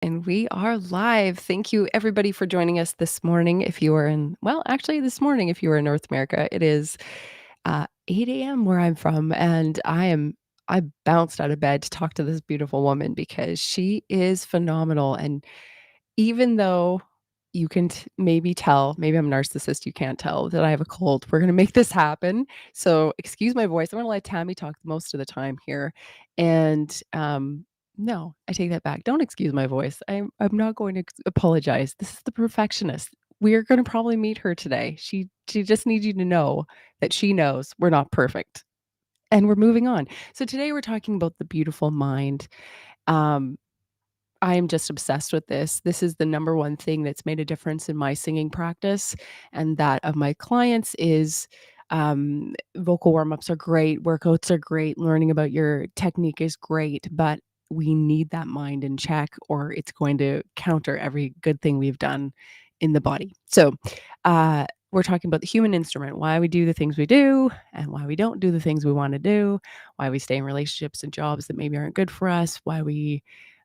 And we are live. Thank you, everybody, for joining us this morning. If you are actually, this morning, if you are in North America, it is 8 a.m. where I'm from. And I bounced out of bed to talk to this beautiful woman because she is phenomenal. And even though you can maybe tell, maybe I'm a narcissist, you can't tell that I have a cold, we're going to make this happen. So excuse my voice. I'm going to let Tammy talk most of the time here. And no, I take that back. Don't excuse my voice. I'm not going to apologize. This is the perfectionist. We're going to probably meet her today. She just needs you to know that she knows we're not perfect. And we're moving on. So today we're talking about the beautiful mind. Um, I am just obsessed with this. This is the number one thing that's made a difference in my singing practice and that of my clients is vocal warm-ups are great, workouts are great, learning about your technique is great, but we need that mind in check or it's going to counter every good thing we've done in the body. So, we're talking about the human instrument, why we do the things we do and why we don't do the things we want to do, why we stay in relationships and jobs that maybe aren't good for us, why we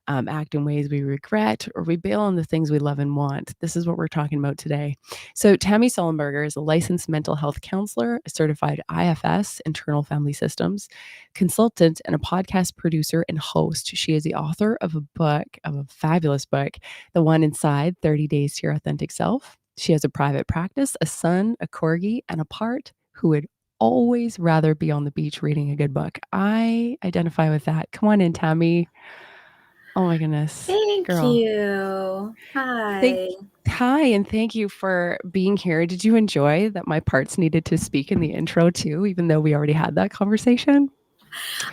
act in ways we regret, or we bail on the things we love and want. This is what we're talking about today. So, Tammy Sollenberger is a licensed mental health counselor, a certified IFS, internal family systems consultant, and a podcast producer and host. She is the author of a fabulous book, The One Inside 30 Days to Your Authentic Self. She has a private practice, a son, a corgi, and a part who would always rather be on the beach reading a good book. I identify with that. Come on in, Tammy. Oh my goodness, Thank girl. you. Thank Hi. Hi, and thank you for being here. Did you enjoy that my parts needed to speak in the intro too, even though we already had that conversation?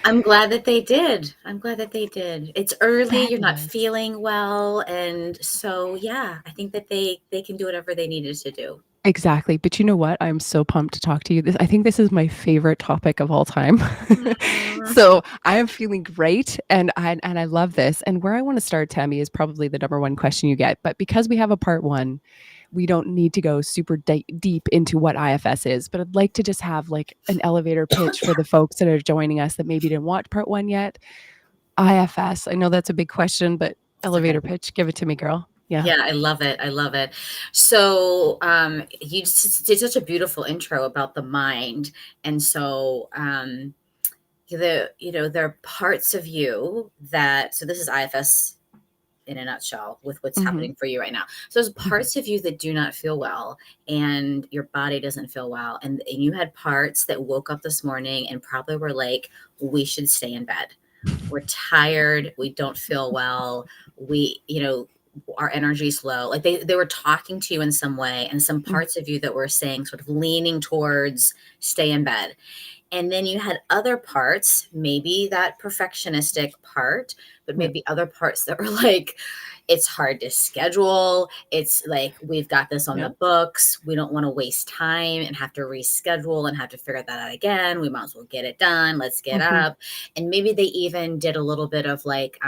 I'm glad that they did. I'm glad that they did. It's early, you're not Fabulous. feeling well, and so yeah, I think that they can do whatever they needed to do. Exactly. But you know what? I'm so pumped to talk to you. I think this is my favorite topic of all time. Mhm. So I am feeling great and I love this. And where I want to start, Tammy, is probably the number one question you get. But because we have a part one, we don't need to go super deep into what IFS is. But I'd like to just have like an elevator pitch for the folks that are joining us that maybe didn't watch part one yet. IFS. I know that's a big question, but It's okay. elevator pitch. Give it to me, girl. Yeah. Yeah, I love it. I love it. So, you did such a beautiful intro about the mind, and so there are parts of you that. So this is IFS in a nutshell with what's Hmm. happening for you right now. So there's Hmm. parts of you that do not feel well and your body doesn't feel well. And you had parts that woke up this morning and probably were like, we should stay in bed. We're tired. We don't feel well. Our energy's low. Like they were talking to you in some way, and some parts of you that were saying, sort of leaning towards stay in bed. And then you had other parts, maybe that perfectionistic part, but Yeah. maybe other parts that were like, it's hard to schedule. It's like, we've got this on Yeah. the books. We don't want to waste time and have to reschedule and have to figure that out again. We might as well get it done. Let's get Hmm. up. And maybe they even did a little bit of like,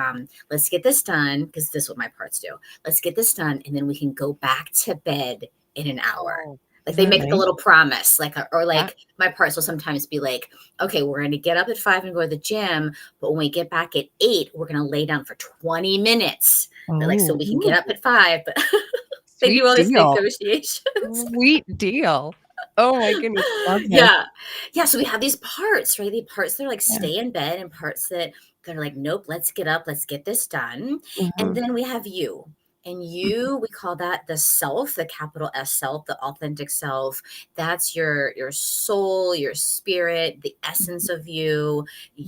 let's get this done, because this is what my parts do. Let's get this done. And then we can go back to bed in an hour. Oh, Like isn't they that make like a nice? little promise, or Yeah. like my parts will sometimes be like, okay, we're going to get up at 5 and go to the gym, but when we get back at 8, we're going to lay down for 20 minutes. They're like, so Oh, we can get up ooh, at 5, but they do sweet all this deal. negotiations. Sweet deal. Oh my goodness, love this. Yeah. Yeah. So we have these parts, right? The parts that are like Yeah. stay in bed, and parts that are like, nope, let's get up, let's get this done. And Mhm, then we have you. And mhm, you, we call that the self, the capital S self, the authentic self. That's your soul, your spirit, the essence of you, mhm,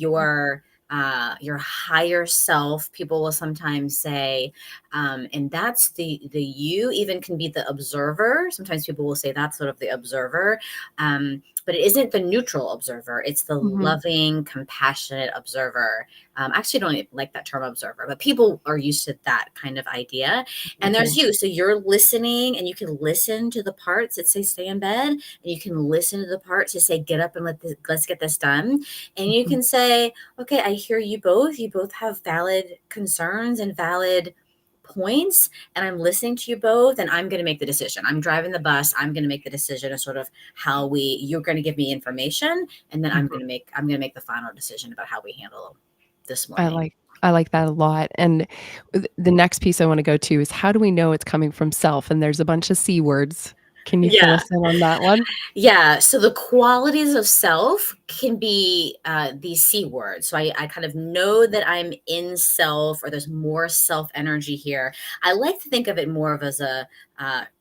your higher self. People will sometimes say, and that's the you. Even can be the observer. Sometimes people will say that's sort of the observer, but it isn't the neutral observer. It's the mhm, loving, compassionate observer. I actually don't even like that term observer, but people are used to that kind of idea. And there's mhm, you. So you're listening, and you can listen to the parts that say stay in bed, and you can listen to the parts that say get up and let's get this done. And you mhm, can say, okay, I hear you both. You both have valid concerns and valid points, and I'm listening to you both, and I'm going to make the decision. I'm driving the bus. I'm going to make the decision of sort of how you're going to give me information, and then mhm. I'm going to make the final decision about how we handle this I morning. like I like that a lot, and the next piece I wanna go to is how do we know it's coming from self? And there's a bunch of C words. Can you fill Yeah. us in on that one? Yeah, so the qualities of self can be these C words. So I kind of know that I'm in self, or there's more self energy here. I like to think of it more of as a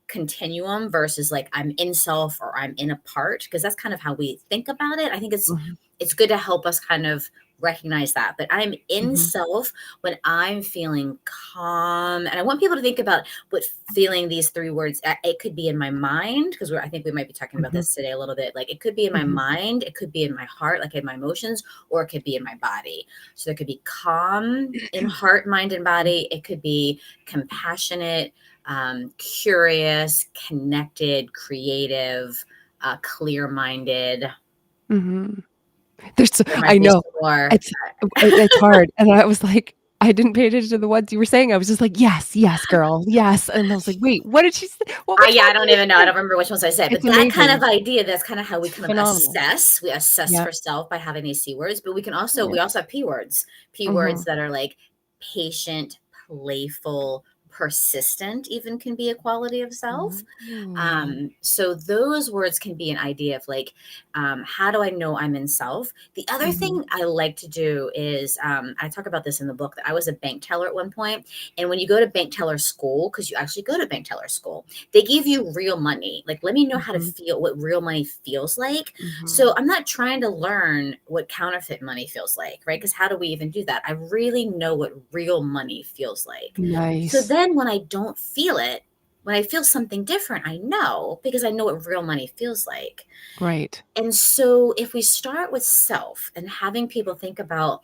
continuum versus like I'm in self or I'm in a part, because that's kind of how we think about it. I think Mhm, it's good to help us kind of recognize that. But I'm in mhm, self when I'm feeling calm, and I want people to think about what feeling these three words. It could be in my mind, because I think we might be talking about mhm, this today a little bit. Like it could be in my mhm, mind, it could be in my heart, like in my emotions, or it could be in my body. So there could be calm in heart, mind, and body. It could be compassionate, curious, connected, creative, clear-minded. mhm. There's so There might I be know. some more. It's it's hard, and I was like, I didn't pay attention to the words you were saying. I was just like, "Yes, yes, girl, yes," and I was like, "Wait, what did she say? What which Yeah, one I don't did you even know. I say?" don't remember which ones I said, It's but that kind amazing. of idea, that's kind of how we It's kind of phenomenal. assess. We assess Yep, for self by having these C words, but we yep. also have P words. P words Mhm. that are like patient, playful, persistent, even can be a quality of self. Ooh. So those words can be an idea of like, how do I know I'm in self? The other Mhm, thing I like to do is, I talk about this in the book, that I was a bank teller at one point. And when you go to bank teller school, because you actually go to bank teller school, they give you real money. Like, let me know how to mhm, feel what real money feels like. So mhm. I'm not trying to learn what counterfeit money feels like, right? Because how do we even do that? I really know what real money feels like. So Nice. then when I don't feel it, when I feel something different, I know, because I know what real money feels like. Right. And so if we start with self and having people think about,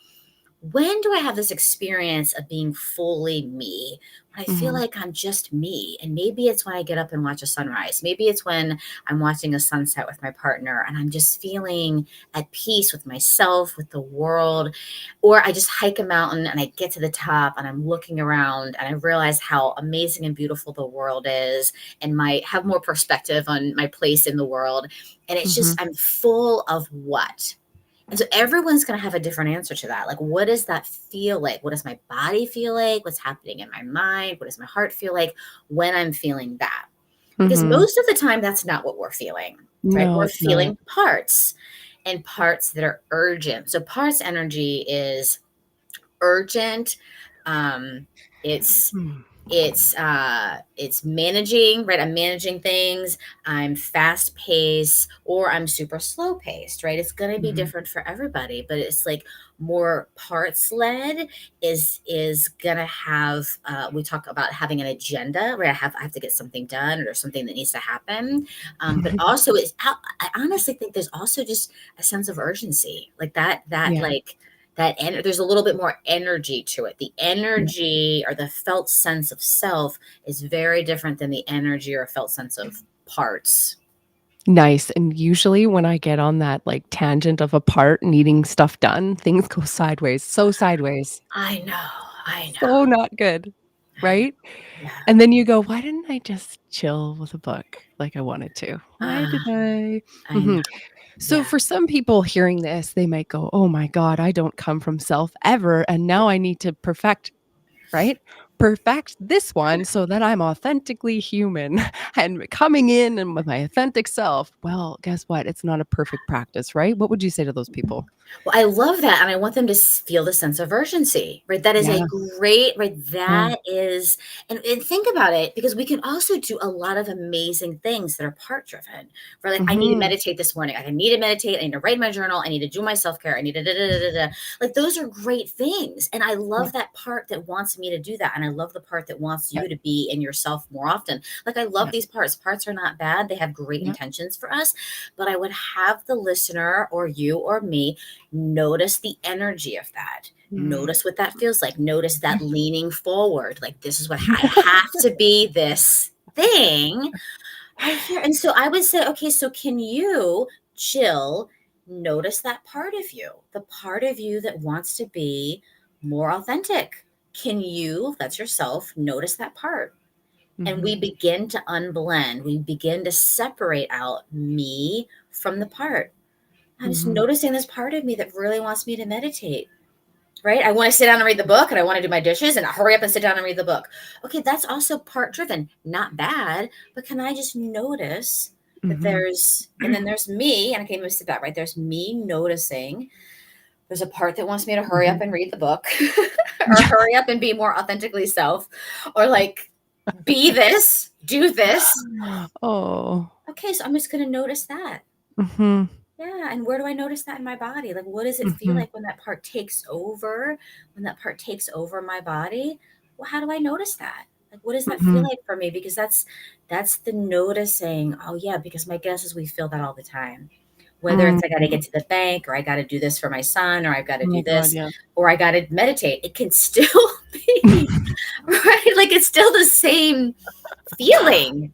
when do I have this experience of being fully me? When I feel Mhm, like I'm just me. And maybe it's when I get up and watch a sunrise. Maybe it's when I'm watching a sunset with my partner and I'm just feeling at peace with myself, with the world. Or I just hike a mountain and I get to the top and I'm looking around and I realize how amazing and beautiful the world is, and might have more perspective on my place in the world. And it's mhm, just, I'm full of what? And so everyone's going to have a different answer to that. Like, what does that feel like? What does my body feel like? What's happening in my mind? What does my heart feel like when I'm feeling that? Because mhm. most of the time, that's not what we're feeling, right? No, We're it's not. feeling parts, and parts that are urgent. So, parts energy is urgent. Um, it's Mm, it's managing, right? I'm managing things. I'm fast paced, or I'm super slow paced, right? It's going to be mhm, different for everybody, but it's like more parts led is going to have, we talk about having an agenda, right? I have to get something done, or there's something that needs to happen. But also it's, I honestly think there's also just a sense of urgency, like that Yeah, like that, and there's a little bit more energy to it. The yeah. energy or the felt sense of self is very different than the energy or felt sense of parts. Nice, and usually when I get on that, like, tangent of a part needing stuff done, things go sideways, so sideways, I know, I so know, not good, I know. right? Yeah. And then you go, "Why didn't I just chill with a book like I wanted to? Why Uh, did I?" I know. Mhm. So Yeah. for some people hearing this, they might go, "Oh my god, I don't come from self ever, and now I need to perfect," right? "Perfect this one so that I'm authentically human and coming in and with my authentic self." Well, guess what? It's not a perfect practice, right? What would you say to those people? Well, I love that, and I want them to feel the sense of urgency, right? That is a Yeah, great, right? yeah. That is, and think about it, because we can also do a lot of amazing things that are part driven. For like, I need to Mhm. meditate this morning. I need to meditate. I need to write my journal. I need to do my self care. I need to da, da, da, da, da. Like those are great things, and I love Yep, that part that wants me to do that, and I love the part that wants yep, you to be in yourself more often. Like I love yep, these parts. Parts are not bad. They have great yep. intentions for us, but I would have the listener or you or me notice the energy of that. Mm. Notice what that feels like. Notice that leaning forward. Like, this is what I have to be, this thing right here. And so I would say, okay, so can you, Jill, notice that part of you, the part of you that wants to be more authentic? Can you, if that's yourself, notice that part? And we Mhm, begin to unblend. We begin to separate out me from the part. I'm just mhm. noticing this part of me that really wants me to meditate. right? I want to sit down and read the book, and I want to do my dishes and hurry up and sit down and read the book. Okay, that's also part driven, not bad, but can I just notice that Mhm. and then there's me, and I can't even sit back, right? There's me noticing there's a part that wants me to hurry up Mhm. and read the book or hurry up and be more authentically self or like be this, do this. Oh. Okay, so I'm just going to notice that. Mhm. Yeah, and where do I notice that in my body? Like, what does it feel Mhm. like when that part takes over? When that part takes over my body? Well, how do I notice that? Like, what does that feel Mhm. like for me? Because that's the noticing. Oh yeah, because my guess is we feel that all the time. Whether it's I got to get Mm. to the bank, or I got to do this for my son, or I've got to Oh do my god, this, yeah. or I got to meditate. It can still be right. Like it's still the same feeling,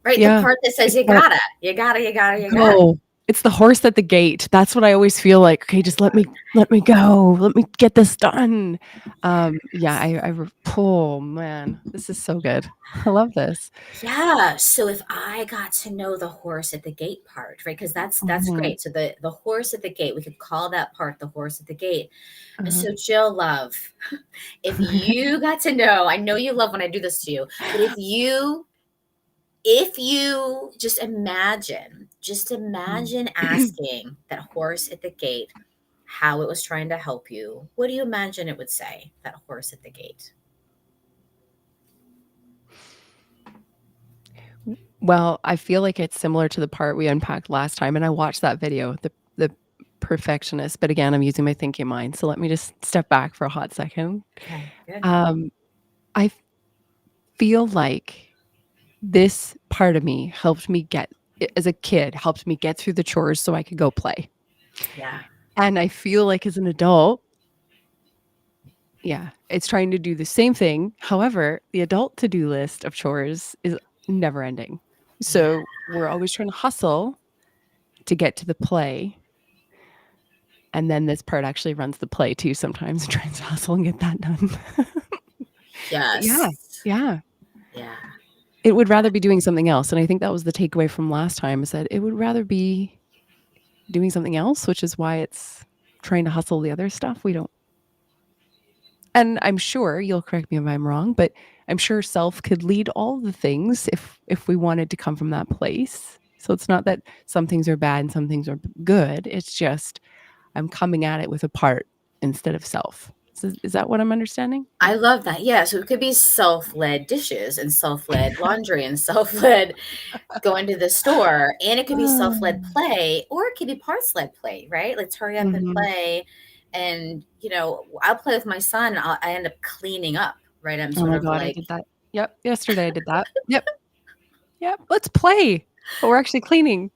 right? The Yeah. part that says It's that you gotta. go. It's the horse at the gate. That's what I always feel like, "Okay, just let me go. Let me get this done." Yeah, oh, man, this is so good. I love this. Yeah. So if I got to know the horse at the gate part, right? Because that's Mhm. great. So the horse at the gate, we could call that part the horse at the gate. Uh-huh. So Jill, love, if you got to know, I know you love when I do this to you, but if you just Mm. imagine asking that horse at the gate how it was trying to help you, what do you imagine it would say? That horse at the gate. Well, I feel like it's similar to the part we unpacked last time, and I watched that video, the perfectionist, but again, I'm using my thinking mind, so let me just step back for a hot second. Okay, good. Um, I feel like this part of me helped me get as a kid, helped me get through the chores so I could go play. Yeah. And I feel like as an adult, yeah, it's trying to do the same thing. However, the adult to-do list of chores is never ending. Yeah. So, we're always trying to hustle to get to the play, and then this part actually runs the play too sometimes, tries to hustle and get that done. Yeah, Yes. yeah. Yeah. It would rather be doing something else, and I think that was the takeaway from last time is that it would rather be doing something else, which is why it's trying to hustle the other stuff we don't. And I'm sure, you'll correct me if I'm wrong, but I'm sure self could lead all the things if we wanted to come from that place. So it's not that some things are bad and some things are good, it's just I'm coming at it with a part instead of self. Is that what I'm understanding? I love that. Yeah. So it could be self-led dishes and self-led laundry and self-led going to the store. And it could be self-led Oh. play, or it could be parts-led play, right? Let's hurry up and Mhm. play. And, I'll play with my son and I end up cleaning up, right? I'm Oh sort my of god, I like, did that. Yep, yesterday I did that. Yep, yep, let's play, but we're actually cleaning.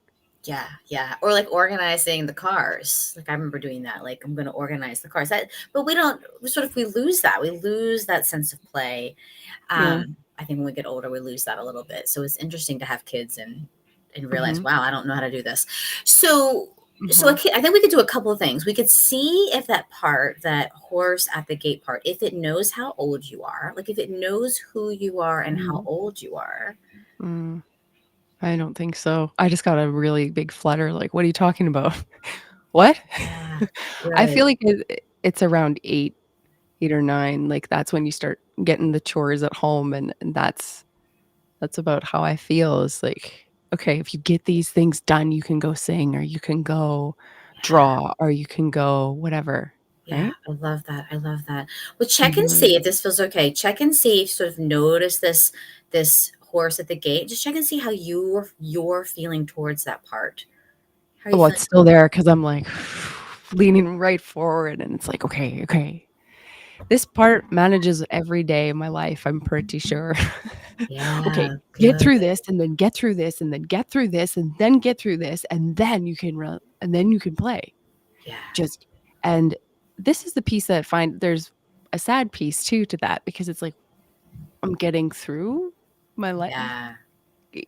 yeah, yeah. Or like organizing the cars. Like I remember doing that. Like I'm going to organize the cars. But we don't, we lose that. We lose that sense of play. Yeah. I think when we get older, we lose that a little bit. So it's interesting to have kids and realize, Mhm, wow, I don't know how to do this. So mhm, I think we could do a couple of things. We could see if that part, that horse at the gate part, if it knows how old you are, like if it knows who you are and how mhm, old you are. mm. I don't think so. I just got a really big flutter, like, "What are you talking about?" "What?" Yeah, I feel good. like it's around 8 or 9, like, that's when you start getting the chores at home, and that's about how I feel is like, okay, if you get these things done, you can go sing, or you can go Yeah. draw, or you can go whatever, Yeah, right? I love that. I love that. Well, check and Mhm. see if this feels okay. Check and see if you sort of notice this horse at the gate. Just check and see how you're feeling towards that part. How are you Well, it's feeling still there because 'cause I'm, like, leaning right forward, and it's like, "Okay, okay." This part manages every day of my life, I'm pretty sure. Okay, Yeah, get good. through this, and then get through this, and then get through this, and then get through this, and then you can play. Yeah, Just and this is the piece that I find there's a sad piece too to that because it's like I'm getting through my life. yeah,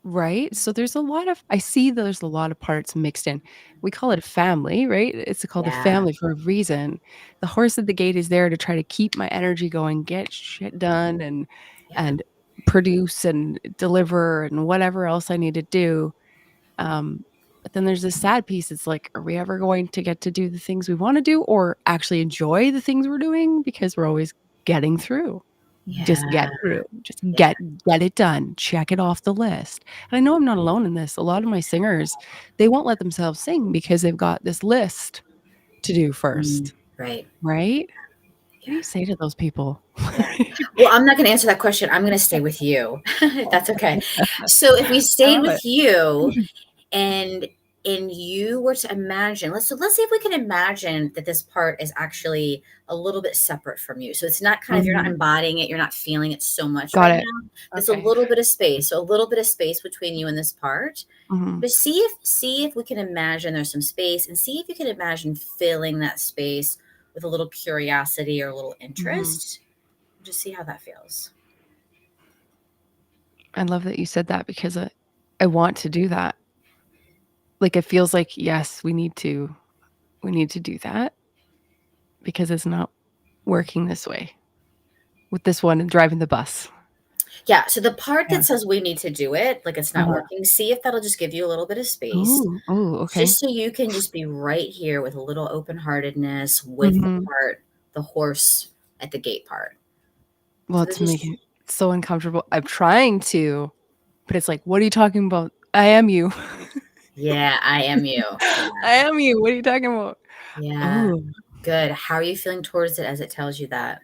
Right? So there's a lot of I see there's a lot of parts mixed in. We call it a family, right? It's called a yeah, family for a reason. The horse at the gate is there to try to keep my energy going, get shit done yeah, and produce and deliver and whatever else I need to do. Um, But then there's this sad piece. It's like, are we ever going to get to do the things we want to do or actually enjoy the things we're doing? Because we're always getting through. Just Yeah. get through. Just Yeah. get it done. Check it off the list. And I know I'm not alone in this. A lot of my singers, they won't let themselves sing because they've got this list to do first, Right. right? What do Yeah. you say to those people? Yeah. Well, I'm not going to answer that question. I'm going to stay with you, if that's okay. So if we I stayed love it. with you and you were to imagine, let's see if we can imagine that this part is actually a little bit separate from you. So it's not kind of, you're not Mhm. embodying it, you're not feeling it so much Got right it. now. There's a Okay. little bit of space. So a little bit of space between you and this part. Mhm. But see if we can imagine there's some space, and see if you can imagine filling that space with a little curiosity or a little Mhm. interest. Just see how that feels. I love that you said that because I want to do that. Like, it feels like, yes, we need to do that because it's not working this way with this one and driving the bus. Yeah, so the part Yeah. that says we need to do it, like it's not Uh-huh. working, see if that'll just give you a little bit of space, Ooh, ooh, okay. just so you can just be right here with a little open-heartedness with the Mhm. part, the horse at the gate part. Well, So it's this is, making it so uncomfortable. I'm trying to, but it's like, "What are you talking about? I am you. yeah, I am you. Yeah, I am you. What are you talking about?" yeah, Ooh, good. How are you feeling towards it as it tells you that?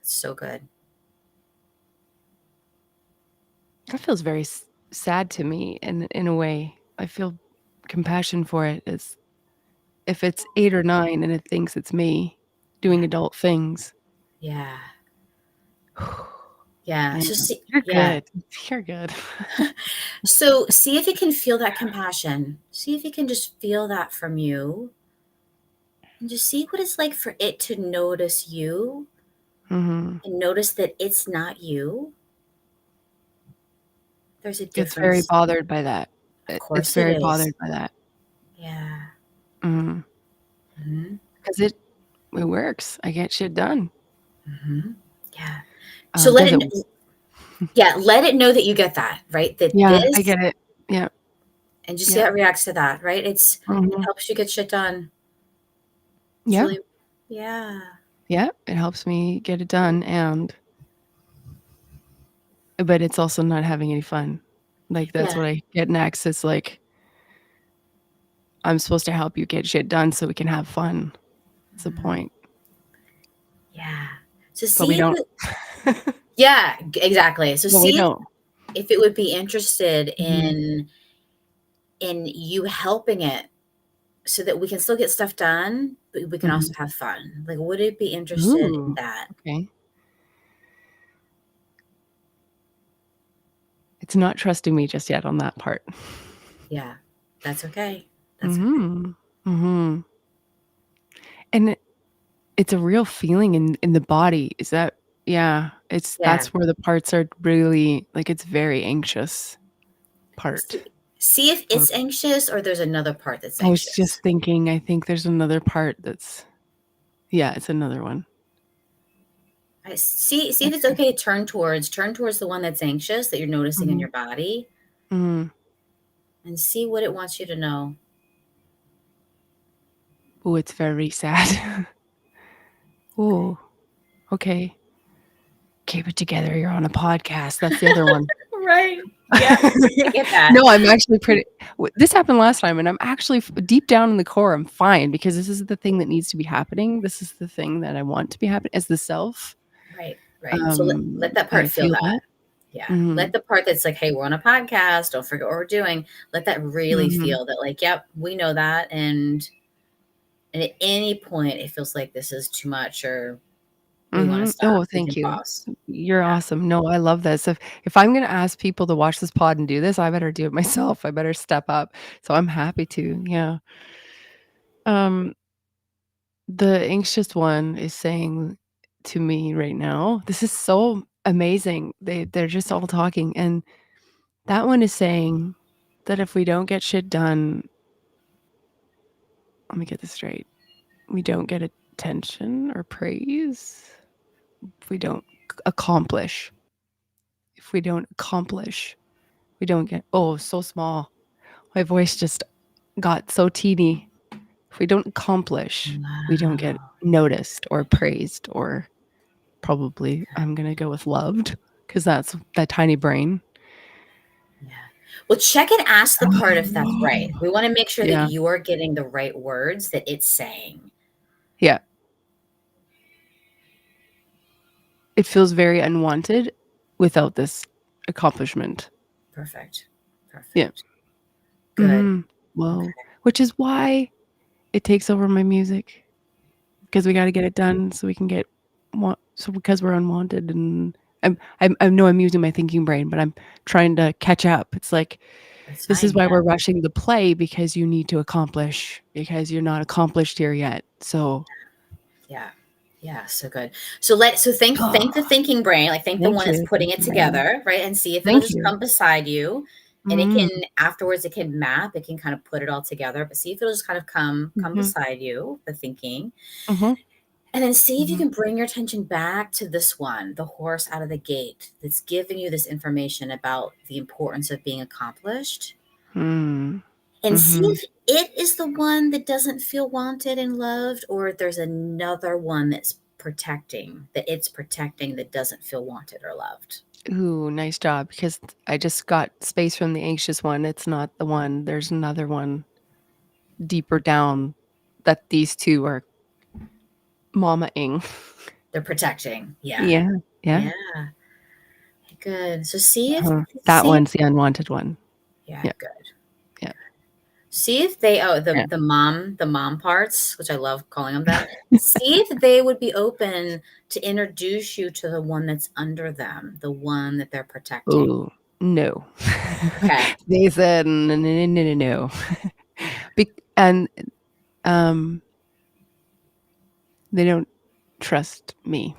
It's so good. that feels very sad to me in a way. I feel compassion for it. It's if it's 8 or 9 and it thinks it's me doing Yeah, adult things. yeah, yeah. Man, So see, you're yeah. good. You're good. So see if you can feel that compassion. See if you can just feel that from you, and just see what it's like for it to notice you Mhm. and notice that it's not you. There's a It's very difference. bothered by that. Of It's course it very is. bothered by that. Yeah. Mhm. Mhm. 'Cause it works. I get shit done. Mhm. Yeah. So Does it work? let it know that you get that, right? That Yeah, I this, get it. Yeah, and just see yeah. how it reacts to that, right? It Mhm. helps you get shit done. It's Yeah, really, yeah. yeah, it helps me get it done but it's also not having any fun. Like, that's Yeah. what I get next. It's like, I'm supposed to help you get shit done so we can have fun. That's the Mhm. point. Yeah. So But we see if don't. it, yeah, exactly. So But we see don't. if it would be interested Mhm. in you helping it so that we can still get stuff done, but we can Mhm. also have fun. Like, would it be interested in Ooh, that? okay. It's not trusting me just yet on that part. Yeah. That's okay. That's okay. Mhm. Mhm. And it's a real feeling in the body. Is that yeah, it's Yeah. that's where the parts are really like, it's very anxious part. See if Of it's anxious or there's another part that's I was just anxious. thinking, I think there's another part that's yeah, it's another one. See if it's Okay. okay to turn towards the one that's anxious that you're noticing in Mhm. your body, Mhm. and see what it wants you to know. Ooh, it's very sad. Ooh, okay. Keep it together, you're on a podcast. That's the other one. Right. Yeah. I get that. No, I'm actually pretty this happened last time, and I'm actually deep down in the core, I'm fine because this is the thing that needs to be happening. This is the thing that I want to be happening as the self. Right. Right. So let that I part feel feel that. that. Yeah. Let Mhm. the part that's like, hey, we're on a podcast. Don't forget what we're doing. Let that really Mhm. feel that, like, yep, we know that. And at any point it feels like this is too much or we want to Mhm. stop, Oh, we thank can you. pause. You're Yeah. awesome. No, I love this. If I'm gonna ask people to watch this pod and do this, I better do it myself. I better step up. So I'm happy to, yeah. Um, the anxious one is saying to me right now, this is so amazing. They're just all talking, and that one is saying that if we don't get shit done, let me get this straight. We don't get attention or praise. If we don't accomplish. If we don't accomplish, we don't get oh, so small. My voice just got so teeny. If we don't accomplish, we don't get Wow. noticed or praised, or probably I'm gonna go with loved, because that's that tiny brain. Yeah. Well, check and ask the part if that's right. We wanna make sure that Yeah. you are getting the right words that it's saying. Yeah. It feels very unwanted without this accomplishment. Perfect. Yeah. Perfect. Good. Mhm. Whoa. Okay. Which is why it takes over my music, because we gotta get it done so we can get so because we're unwanted, and I know I'm using my thinking brain, but I'm trying to catch up. It's like, That's this is fine. why Yeah. we're rushing the play, because you need to accomplish, because you're not accomplished here yet. So, Yeah. Yeah, so good. So thank the thinking brain, like thank the thank one that's you, putting it thinking brain. together, right? And see if it'll Thank just you. come beside you and it can Mm. afterwards it can map, it can kind of put it all together, but see if it'll just kind of come Mhm. beside you, the thinking. Mhm. And then see if you Mhm. can bring your attention back to this one, the horse out of the gate that's giving you this information about the importance of being accomplished. Mm. And see Mhm. if it is the one that doesn't feel wanted and loved, or if there's another one that's protecting, that it's protecting that doesn't feel wanted or loved. Ooh, nice job, because I just got space from the anxious one. It's not the one. There's another one deeper down that these 2 are mama-ing. They're protecting. Yeah. Yeah. Yeah. Yeah. Good. So see if Uh-huh. That see if one's the unwanted one. yeah, Yeah. good. Yeah. See if they Yeah. the mom parts, which I love calling them that. See if they would be open to introduce you to the one that's under them, the one that they're protecting. Ooh, no. Okay. They said, "No, no, no, no, no." And, um, they don't trust me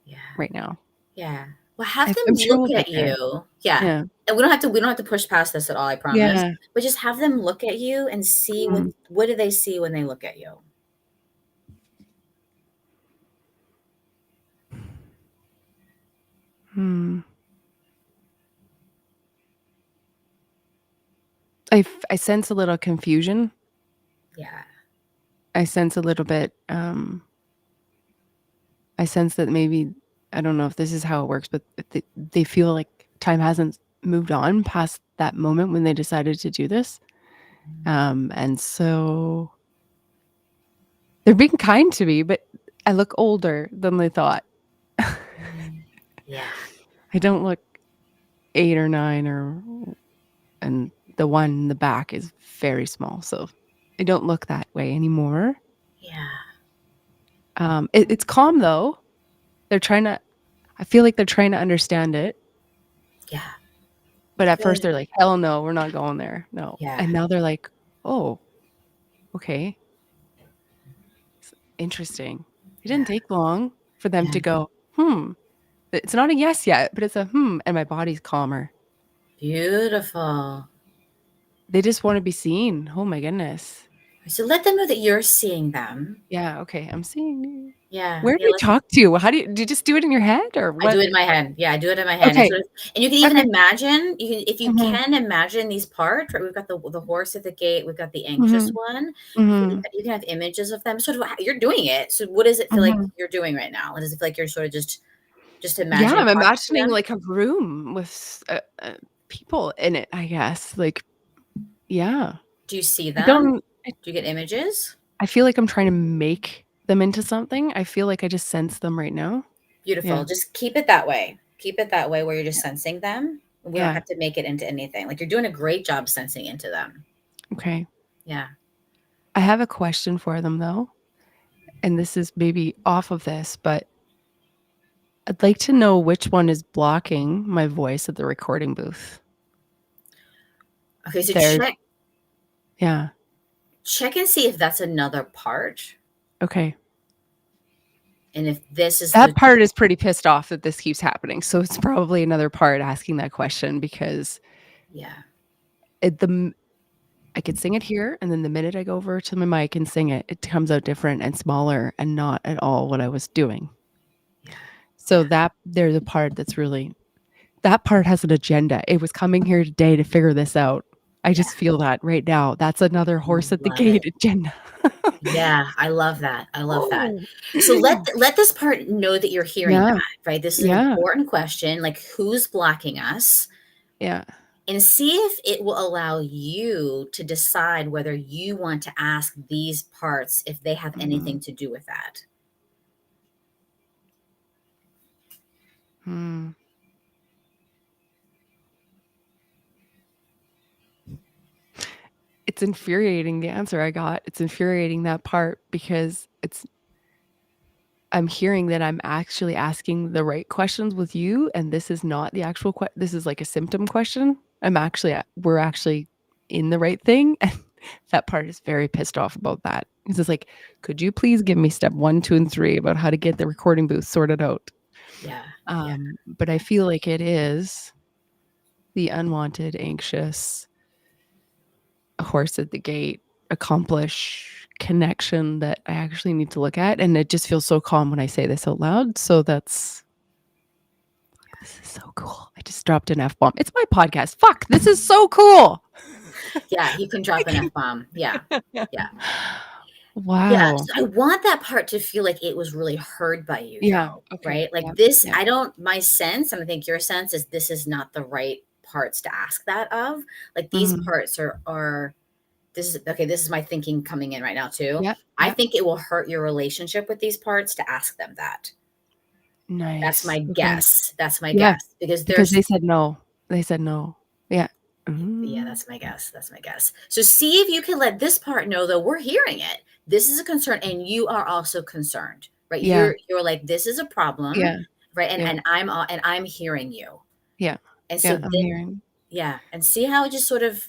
Yeah. right now. Yeah. Well, have them I'm sure look we'll get at there. you. Yeah. Yeah. And we don't have to push past this at all, I promise. Yeah. But just have them look at you and see Mm. what do they see when they look at you? Hmm. I sense a little confusion. Yeah. I sense a little bit, I sense that maybe, I don't know if this is how it works, but they feel like time hasn't moved on past that moment when they decided to do this. And so they're being kind to me, but I look older than they thought. Mm. Yeah. I don't look 8 or 9, or and the one in the back is very small, so I don't look that way anymore. Yeah. It's calm though. They're trying to I feel like they're trying to understand it, Yeah. but at first Good. they're like, "Hell no, we're not going there. No." Yeah. And now they're like, "Oh, okay. Interesting." It Yeah. didn't take long for them Yeah. to go, "Hmm." It's not a yes yet, but it's a, "Hmm," and my body's calmer. Beautiful. They just wanna be seen. Oh my goodness. So let them know that you're seeing them. Yeah, okay, I'm seeing you. Yeah. Where do Yeah. you talk to? How do you just do it in your head, or I do what? it in my head. Yeah, I do it in my head, and Okay, sort of and you can even okay. imagine you can if you Mhm, can imagine these parts, right? We've got the horse at the gate, we've got the anxious mhm, one. mhm, You can have images of them, sort of how you're doing it. So what does it feel like mhm. you're doing right now? Does it feel like you're sort of just Yeah, imagining I'm talking to imagining, them? like, a room with people in it, I guess, like, yeah. Do you see I them? don't Do you get images? I feel like I'm trying to make them into something. I feel like I just sense them right now. Beautiful. Yeah, Just keep it that way. Keep it that way where you're just sensing them. We don't yeah, have to make it into anything. Like you're doing a great job sensing into them. okay. Yeah. I have a question for them, though, and this is maybe off of this, but I'd like to know which one is blocking my voice at the recording booth. Okay, so There's Yeah, check and see if that's another part. okay. And if this is That the part is pretty pissed off that this keeps happening, so it's probably another part asking that question, because yeah. it the m I could sing it here, and then the minute I go over to my mic and sing it, it comes out different and smaller and not at all what I was doing. Yeah. So that there's a part that's really that part has an agenda. It was coming here today to figure this out. I Yeah. just feel that right now. That's another I horse at the love it. gate agenda. Yeah, I love that. I love that. Oh. So let this part know that you're hearing Yeah, that, right? This is an yeah, important question, like who's blocking us? yeah. And see if it will allow you to decide whether you want to ask these parts if they have anything Mhm, to do with that. mm. It's infuriating the answer I got. It's infuriating that part because I'm hearing that I'm actually asking the right questions with you, and this is not the actual this is like a symptom question. We're actually in the right thing, and that part is very pissed off about that. It's like, "Could you please give me step 1, 2, and 3 about how to get the recording booth sorted out?" Yeah. Yeah. But I feel like it is the unwanted, anxious horse at the gate, accomplish connection that I actually need to look at, and it just feels so calm when I say this out loud, so this is so cool. I just dropped an F-bomb. It's my podcast. Fuck, this is so cool. Yeah, you can drop an F-bomb. Yeah. Yeah. Yeah, Wow. so I want that part to feel like it was really heard by you Yeah, though, okay. right? Like Yep, this, yep. I don't my sense, and I think your sense is this is not the right parts to ask that of. Like these Mhm. parts are this is okay, this is my thinking coming in right now too. Yep, I yep. think it will hurt your relationship with these parts to ask them that. That's Nice. my Okay. guess. That's my Yeah, guess because because there's they said no. They said no. Yeah. yeah, Mm. that's my guess. That's my guess. So see if you can let this part know though we're hearing it. This is a concern and you are also concerned, right? Yeah, You're like this is a problem, yeah, right? yeah, And I'm hearing you. yeah, And so yeah, I'm then hearing. yeah, and see how it just sort of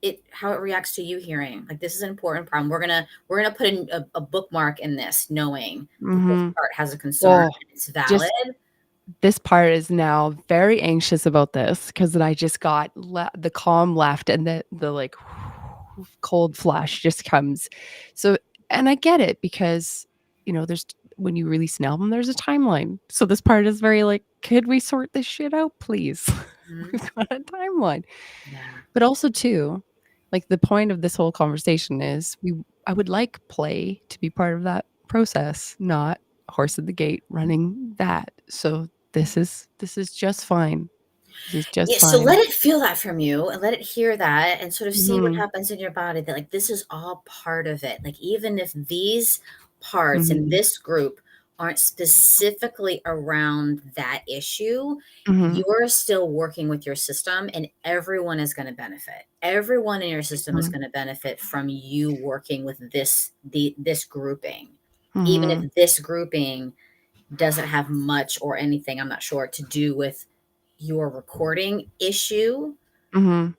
it how it reacts to you hearing. Like this is an important problem. We're gonna put in a bookmark in this, knowing that this Mhm. part has a concern Oh, and it's valid. just this part is now very anxious about this because then I just got the calm left and the like cold flush just comes. So, and I get it because there's when you release an album, there's a timeline. So this part is very like, could we sort this shit out, please? Mhm. We've got a timeline. Yeah. But also too, like the point of this whole conversation is I would like play to be part of that process, not horse at the gate running that. So this is just fine. This is just Yeah, so fine. let it feel that from you and let it hear that and sort of see what Mhm, happens in your body that like this is all part of it. Like even if these parts in mhm, this group aren't specifically around that issue, mhm, you're still working with your system and everyone is going to benefit. Everyone in your system is mhm, going to benefit from you working with this grouping. Even mhm, if this grouping doesn't have much or anything, I'm not sure, to do with your recording issue, mhm.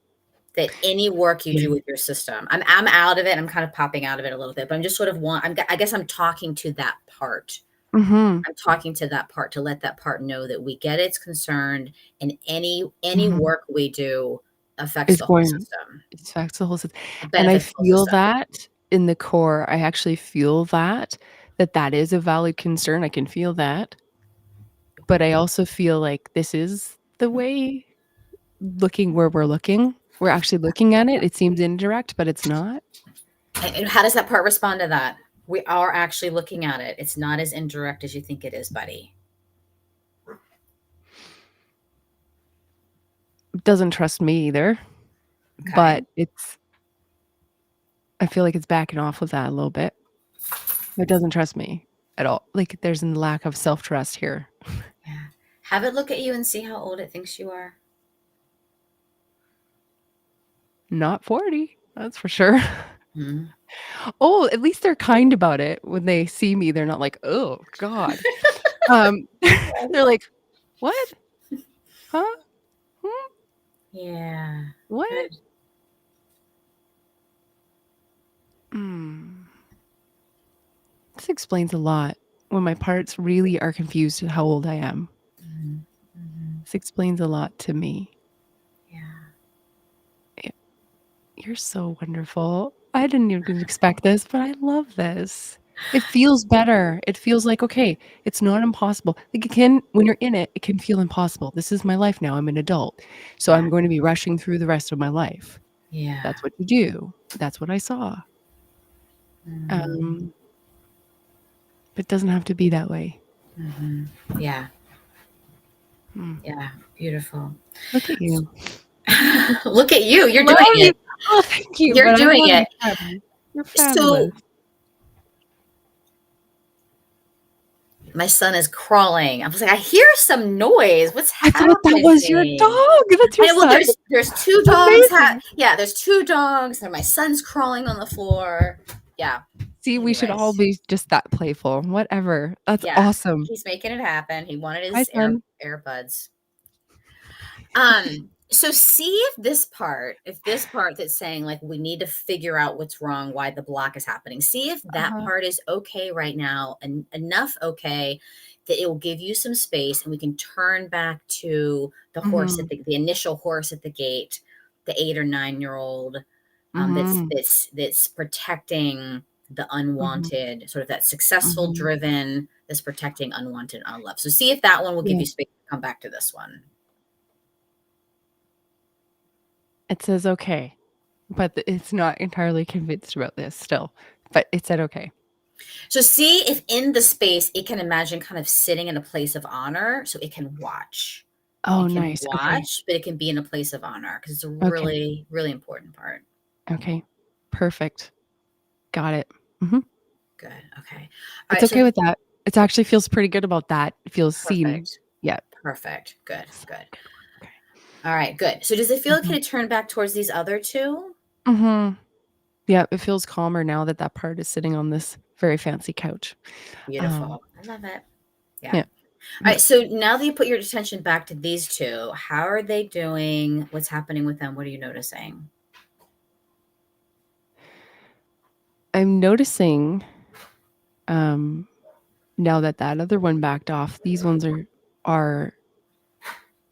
that any work you Yeah. do with your system. I'm out of it. I'm kind of popping out of it a little bit, but I'm just sort of I guess I'm talking to that part. Mhm, I'm talking to that part to let that part know that we get it's concerned and any mhm. work we do affects It's the whole going system. it affects the whole It and I benefits the whole feel system. that in the core. I actually feel that is a valid concern. I can feel that. But I also feel like this is the way looking where we're looking. We're actually looking at it. It seems indirect, but it's not. And how does that part respond to that? We are actually looking at it. It's not as indirect as you think it is, buddy. It doesn't trust me either, Okay. but I feel like it's backing off with that a little bit. It doesn't trust me at all. Like there's a lack of self-trust here. Yeah. Have it look at you and see how old it thinks you are. Not 40, that's for sure. Mhm. Oh, at least they're kind about it. When they see me, they're not like, "Oh god." Um, they're like, "What? Huh? Hmm? Yeah. What?" Good. Mm. This explains a lot when my parts really are confused at how old I am. Mhm. Mhm. This explains a lot to me. Yeah. Y You're so wonderful. I didn't even expect this, but I love this. It feels better. It feels like, okay, it's not impossible. Like, it can when you're in it, it can feel impossible. This is my life now. I'm an adult, so Yeah. I'm going to be rushing through the rest of my life. Yeah. That's what you do. That's what I saw. Mhm. Um, but it doesn't have to be that way. Mhm. Yeah. Mm. Yeah. Beautiful. Look at you. Look at you. I You're love doing you. it. Oh, thank you, You're but I doing love it. you, Tammy. You're So fabulous. my son is crawling. I was like, I hear some noise. What's I thought that was your happening? dog. That's your I know. Well, son? there's two That's dogs. amazing. Yeah, there's two dogs, and my son's crawling on the floor. Yeah. See, we should all Anyways, be just that playful. Whatever. That's yeah, awesome. he's making it happen. He wanted Hi, his son. earbuds. So see if this part that's saying like we need to figure out what's wrong, why the block is happening. See if that Uh-huh. part is okay right now and enough okay that it will give you some space and we can turn back to the horse at Mhm. the initial horse at the gate, the 8 or 9 year old Mhm. that's protecting the Mhm. unwanted, sort of that successful Mhm. driven that's protecting unwanted unloved. So see if that one will give Yeah. you space to come back to this one. It says okay, but it's not entirely convinced about this still, but it said okay. So see if in the space it can imagine kind of sitting in a place of honor so it can watch. Oh, It can nice. Okay. watch, but it can be in a place of honor because it's a Okay. really, really important part. Okay. Perfect. Got it. Mhm. Good. Okay. All It's right. So okay with that. It actually feels pretty good about that. It feels seen. perfect. Yeah. Perfect. Good. So Good. good. Okay. All right. Good. So does it feel Mhm. okay to turn back towards these other two? Mhm. Yeah, it feels calmer now that that part is sitting on this very fancy couch. Um, Beautiful. I love it. Yeah. yeah. All Yeah. right. So now that you put your attention back to these two, how are they doing? What's happening with them? What are you noticing? I'm noticing, um, now that that other one backed off, these ones are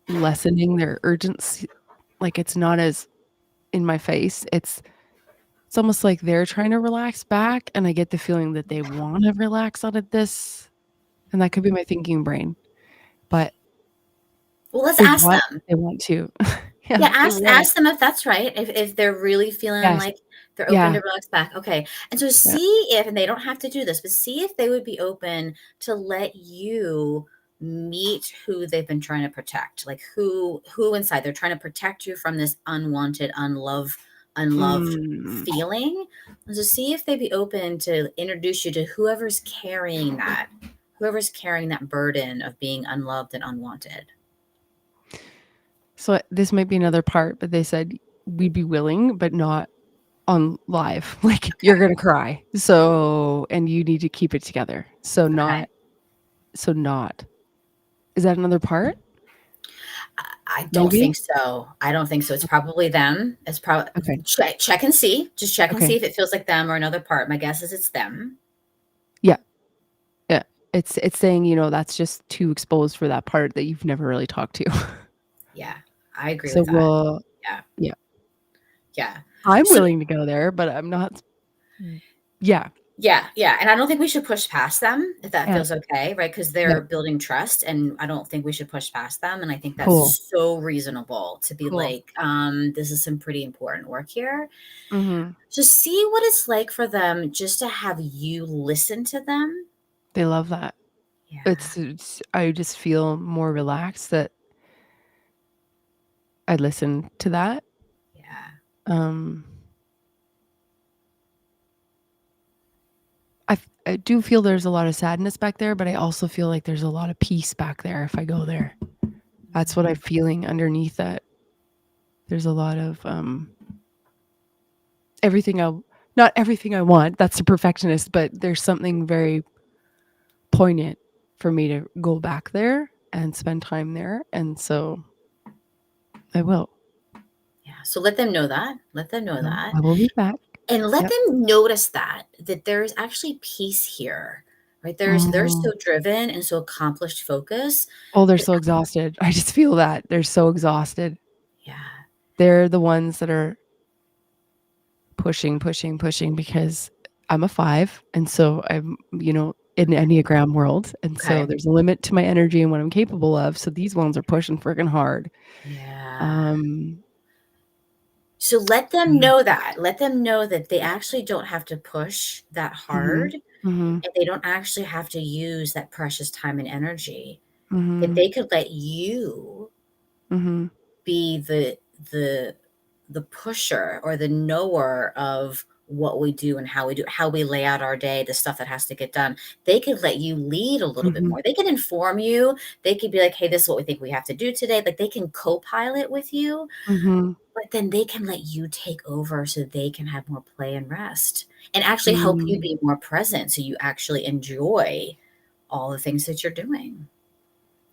lessening their urgency. Like, it's not as in my face. It's almost like they're trying to relax back, and I get the feeling that they wanna relax out of this, and that could be my thinking brain, but Well, let's they ask want them. they want to. Yeah, Yeah, they want it. ask them if that's right, if they're really feeling Yes. like they're open Yeah. to relax back, okay, and so Yeah. see if and they don't have to do this, but see if they would be open to let you meet who they've been trying to protect, like, who inside they're trying to protect you from this unwanted, unloved Mm. feeling, and so see if they'd be open to introduce you to whoever's carrying that burden of being unloved and unwanted. So, this might be another part, but they said, "We'd be willing, but not on live." Like, "You're Okay, gonna cry, so and you need to keep it together." okay. Not. Is that another part? I don't Maybe? think so. I don't think so. It's Okay. probably them. It's probably Okay. check and see. Just check and see Okay. if it feels like them or another part. My guess is it's them. Yeah. Yeah. It's saying, that's just too exposed for that part that you've never really talked to. Yeah, I agree So with that. we'll Yeah, yeah. yeah. I'm So willing to go there, but I'm not. Yeah. yeah, yeah, and I don't think we should push past them if that Yeah. feels okay, right? Because Yeah. they're building trust, and I don't think we should push past them. And I think Cool. that's so reasonable to be Cool. like, this is some pretty important work here. Mhm. Just see what it's like for them just to have you listen to them. They love that. Yeah, It's I just feel more relaxed that I listen to that. yeah. Um, I do feel there's a lot of sadness back there, but I also feel like there's a lot of peace back there if I go there. That's what I'm Mhm. feeling underneath that. There's a lot of, everything I not everything I want, that's a perfectionist, but there's something very poignant for me to go back there and spend time there, and so I will. Yeah, so let them know that. Let them know that. I will be back. And let Yep. them notice that there's actually peace here, right? They're Mm. so driven and so accomplished focus. Oh, they're But so exhausted. I just feel that. They're so exhausted. yeah, They're the ones that are pushing, pushing, pushing because I'm a 5, and so I'm, in the Enneagram world, and so okay. there's a limit to my energy and what I'm capable of, so these ones are pushing freaking hard. Yeah. Um, So let them Mhm. know that. Let them know that they actually don't have to push that Mhm. hard, Mhm. and they don't actually have to use that precious time and energy. That Mhm. they could let you Mhm. be the the pusher or the knower of what we do and how we do, how we lay out our day, the stuff that has to get done. They could let you lead a little bit Mhm. more. They can inform you. They could be like, hey, this is what we think we have to do today. Like they can co-pilot with you, Mhm. but then they can let you take over so they can have more play and rest and actually help you Mm. be more present so you actually enjoy all the things that you're doing.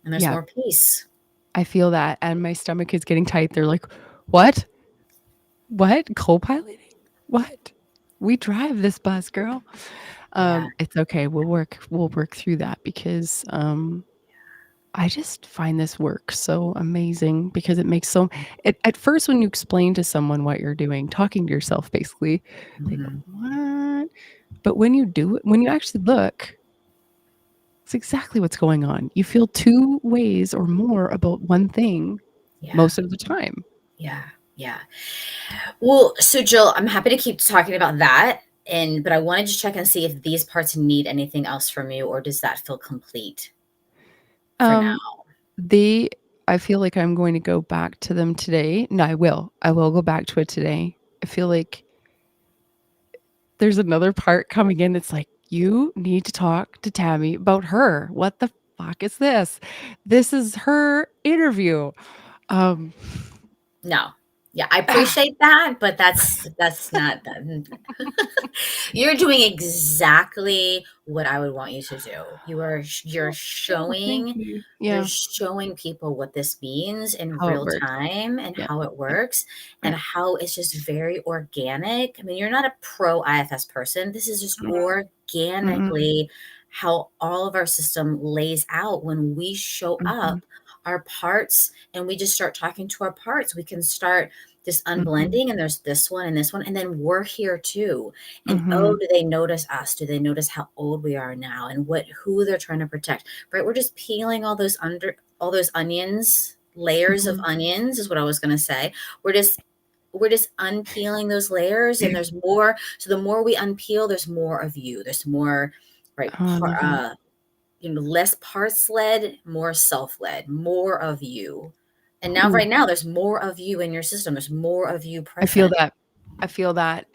And there's Yeah, more peace. I feel that, and my stomach is getting tight. They're like, "What? What? Co-piloting? What? We drive this bus, girl." Yeah. It's okay. We'll work through that because, I just find this work so amazing because it makes so at first, when you explain to someone what you're doing, talking to yourself basically, they go, Mhm. "What?" But when you do it when you actually look, it's exactly what's going on. You feel 2 ways or more about one thing Yeah. most of the time. Yeah. Yeah. Well, so Jill, I'm happy to keep talking about that. And but I wanted to check and see if these parts need anything else from you, or does that feel complete for now? Um, they I feel like I'm going to go back to them today. No, I will. I will go back to it today. I feel like there's another part coming in that's like, "You need to talk to Tammy about her. What the fuck is this? This is her interview." Um, No. Yeah, I appreciate that, but that's not you're doing exactly what I would want you to do. You're oh, thank showing you. you're Yeah, showing people what this means in how it real works. time and Yeah, how it yeah, works and yeah. how it's just very organic. I mean, you're not a pro IFS person. This is just Mm-mm, organically how all of our system lays out when we show mhm, up our parts and we just start talking to our parts. We can start this mhm, unblending and there's this one and this one and then we're here too. And oh, mhm, do they notice us? Do they notice how old we are now and what who they're trying to protect? Right? We're just peeling all those onions, layers of mhm, onions is what I was going to say. We're just unpeeling those layers and there's more. So the more we unpeel, there's more of you. There's more, right? Oh, I love that. Less parts led, more self led, more of you. And now, Ooh, right now, there's more of you in your system. There's more of you I feel present. that. I feel that.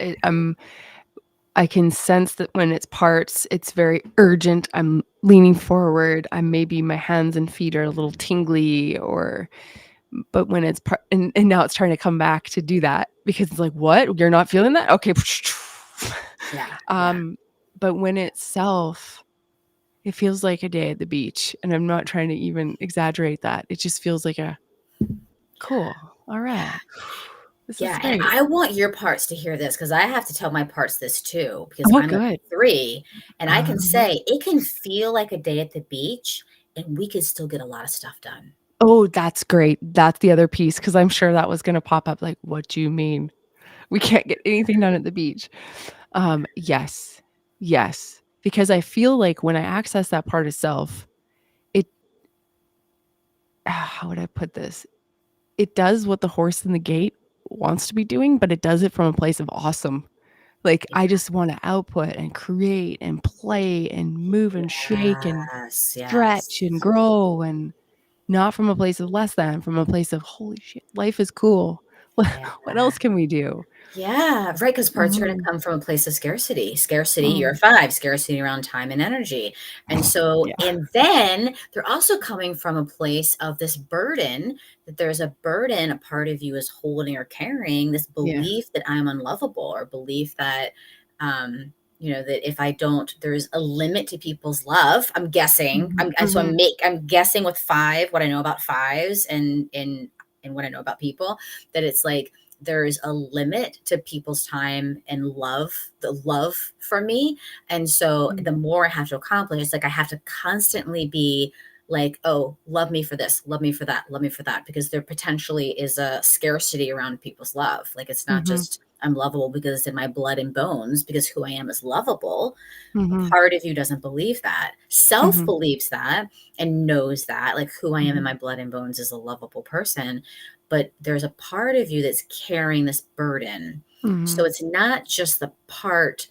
I can sense that when it's parts, it's very urgent. I'm leaning forward. I'm maybe my hands and feet are a little tingly or but when it's part and now it's trying to come back to do that because it's like, "What? You're not feeling that? Okay." Yeah, yeah, Um, but when it's self, it feels like a day at the beach, and I'm not trying to even exaggerate that. It just feels like a, "Cool. Alright. This is yeah. And great." I want your parts to hear this because I have to tell my parts this too because Oh, I'm a good. 3 and I can Uh-huh. say it can feel like a day at the beach and we can still get a lot of stuff done. Oh, that's great. That's the other piece because 'cause I'm sure that was gonna pop up like, "What do you mean? We can't get anything done at the beach?" Yes. Yes. Because I feel like when I access that part of self, it how would I put this? It does what the horse in the gate wants to be doing, but it does it from a place of awesome. Like, I just wanna output and create and play and move and shake and Yes, stretch and yes. grow and not from a place of less than, from a place of, "Holy shit, life is cool. Yeah. What else can we do?" Yeah, right. Because parts are gonna Mhm, come from a place of scarcity. Scarcity, you're mm. 5, scarcity around time and energy. And so Yeah, and then they're also coming from a place of this burden, that there's a burden a part of you is holding or carrying, this yeah. belief that I'm unlovable or belief that, that if I don't there's a limit to people's love. I'm guessing. Mhm, I'm mhm, I'm guessing with 5, what I know about 5s and what I know about people, that it's like there's a limit to people's time and love, the love for me. And so mm, the more I have to accomplish, it's like I have to constantly be like, oh, love me for this, love me for that, love me for that, because there potentially is a scarcity around people's love. Like it's not mhm, just I'm lovable because it's in my blood and bones, because who I am is lovable. A mhm, part of you doesn't believe that. Self mhm, believes that and knows that, like who I am in mhm, my blood and bones is a lovable person. but there's a part of you that's carrying this burden. So Mhm. it's not just the part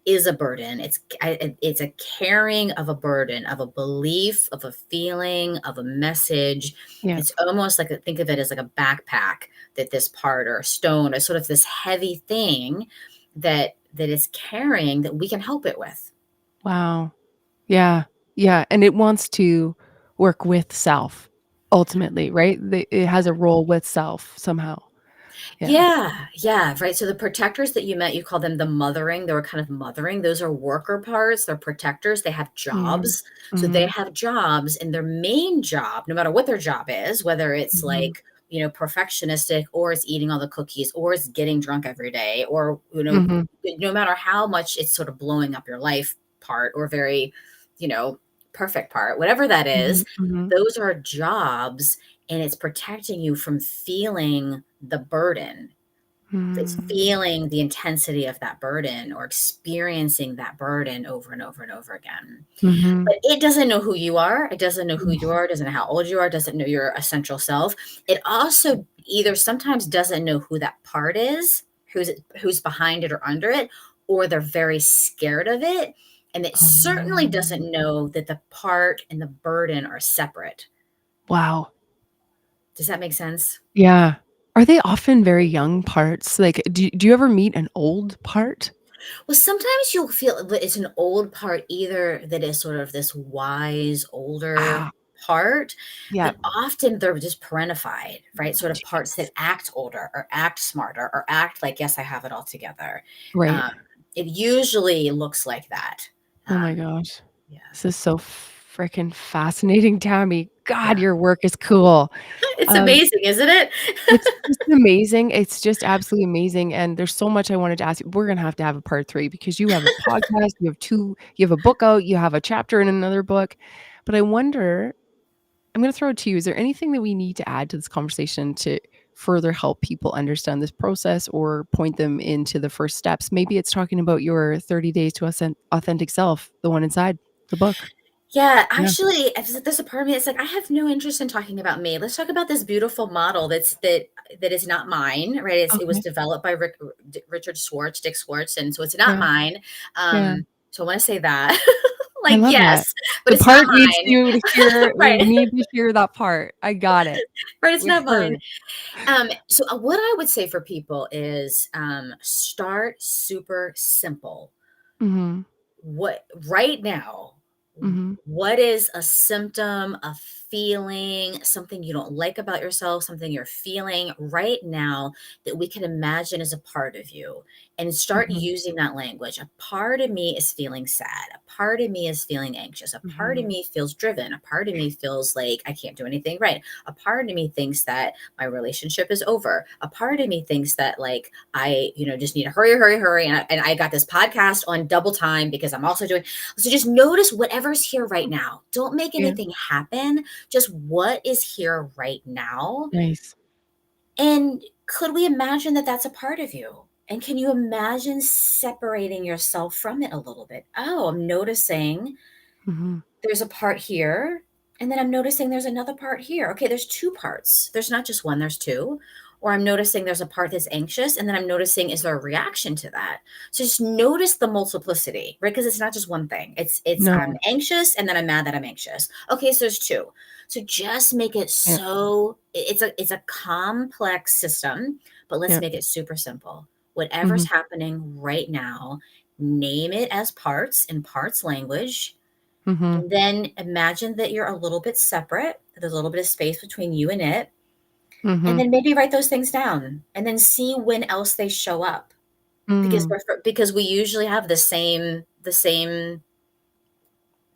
is a burden. It's a carrying of a burden, of a belief, of a feeling, of a message. Yeah. It's almost like think of it as like a backpack that this part or a stone or sort of this heavy thing that is carrying that we can help it with. Wow. Yeah. Yeah, and it wants to work with self ultimately, right? It has a role with self somehow. Yeah. Yeah, yeah, right. So the protectors that you met, you call them the mothering. They were kind of mothering. Those are worker parts. They're protectors. They have Mhm. jobs. So they Mhm. have jobs, and their main job, no matter what their job is, whether it's Mhm. like, perfectionistic, or it's eating all the cookies, or it's getting drunk every day, or, Mhm. no matter how much it's sort of blowing up your life part, or very, you know, perfect part, whatever that is, Mhm. Mhm. those are jobs, and it's protecting you from feeling the burden. It's Mm. feeling the intensity of that burden or experiencing that burden over and over and over again. Mhm. But it doesn't know who you are. It doesn't know who you are. It doesn't know how old you are. It doesn't know your essential self. It also either sometimes doesn't know who that part is, who's behind it or under it, or they're very scared of it. And it certainly doesn't Um, know that the part and the burden are separate. wow. Does that make sense? Yeah. Are they often very young parts? Like, do you ever meet an old part? Well, sometimes you'll feel that it's an old part either that is sort of this wise, older Ah, part, yeah. but often they're just parentified, right? Sort of parts that Jeez. act older or act smarter or act like, yes, I have it all together. Right. Um, it usually looks like that. Oh my Um, gosh. yeah. This is so freaking fascinating, Tammy. God, Yeah. your work is cool. It's Um, amazing, isn't it? it's just amazing. It's just absolutely amazing, and there's so much I wanted to ask you. We're gonna have to have a part 3 because you have a podcast, you have a book out, you have a chapter in another book. But I wonder, I'm gonna throw it to you. Is there anything that we need to add to this conversation to further help people understand this process or point them into the first steps? Maybe it's talking about your 30 days to authentic self, the one inside the book. Yeah, Yeah. actually, there's a part of me that's like, I have no interest in talking about me. Let's talk about this beautiful model that is not mine, right? It was Okay. developed by Richard Schwartz, Dick Schwartz, and so it's not Yeah. mine. Yeah. So I want to say that, I like, love that. yes, but The it's not part needs mine, you to hear we right? need to hear that part. I got it. Right, it's We not mine. heard. So what I would say for people is start super simple. Mhm. What right now, Mhm. what is a symptom, a feeling, something you don't like about yourself, something you're feeling right now that we can imagine as a part of you, and start Mhm. using that language? A part of me is feeling sad. A part of me is feeling anxious. A part of Mhm. me feels driven. A part of me feels like I can't do anything right. A part of me thinks that my relationship is over. A part of me thinks that like I, just need to hurry, hurry, hurry. And I got this podcast on double time because I'm also doing. So just notice whatever's here right now. Don't make Yeah. anything happen. Just what is here right now. Nice. And could we imagine that that's a part of you? And can you imagine separating yourself from it a little bit? Oh, I'm noticing Mhm. there's a part here, and then I'm noticing there's another part here. Okay, there's two parts. There's not just one, there's two. Or I'm noticing there's a part that's anxious, and then I'm noticing is there a reaction to that? So just notice the multiplicity, right? Because it's not just one thing. It's No. I'm anxious and then I'm mad that I'm anxious. Okay, so there's two. So just make it Yeah. so it's a complex system, but let's Yeah. make it super simple. Whatever's Mhm. happening right now, name it as parts in parts language, Mhm. and then imagine that you're a little bit separate. There's a little bit of space between you and it. And Mhm. then maybe write those things down and then see when else they show up. Because Mm. because we usually have the same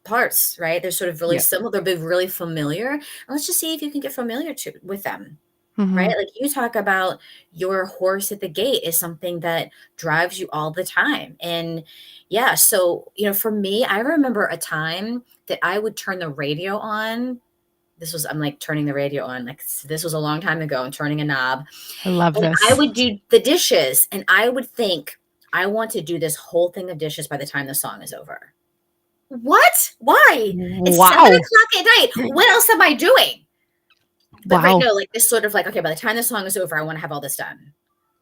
parts, right? They're sort of really Yeah. similar. They'll be really familiar. And let's just see if you can get familiar with them. Right? Mhm. Like you talk about your horse at the gate is something that drives you all the time. And yeah, so, for me, I remember a time that I would turn the radio on. I'm like turning the radio on. Like this was a long time ago and turning a knob. I love And I this. would do the dishes and I would think, I want to do this whole thing of dishes by the time the song is over. What? Why? It's 7 Wow. o'clock at night. What else am I doing? But right, Wow. no, like, this sort of like, "Okay, by the time the song is over, I wanna have all this done."